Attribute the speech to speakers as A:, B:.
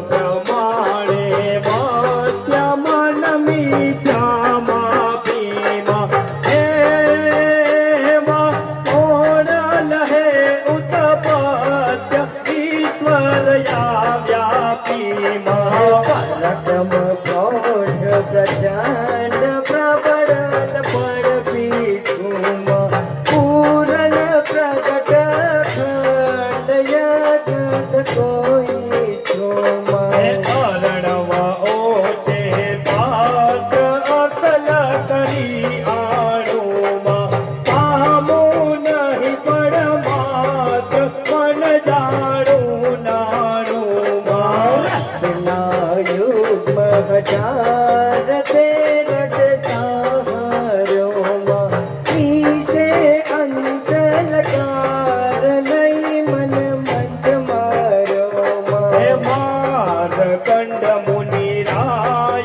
A: પ્રમાણે મત્સ્યમન મિથ્યામાં ભીમા એમાં ઓરલ હે ઉત્પત્ય ઈશ્વર વ્યાપીમાં
B: પરક્રમ પ્રૌઢ પ્રચંડ પ્રબળ પણ પીઠુમાં પૂરન પ્રગટ ખંડ યજ્ઞ કોઈ છુમાં
A: અરણવા ઓછે પાસ અકલ કરી આણુમાં પામું નહીં પડમાત મન જાણું નાણુમાં
B: યુગ્મ હજાર તેરટતારોમાં ઈશે અંચલકાર નહીં મન મંચ મારોમાં
A: માર્ગંડ મુનિ રાજ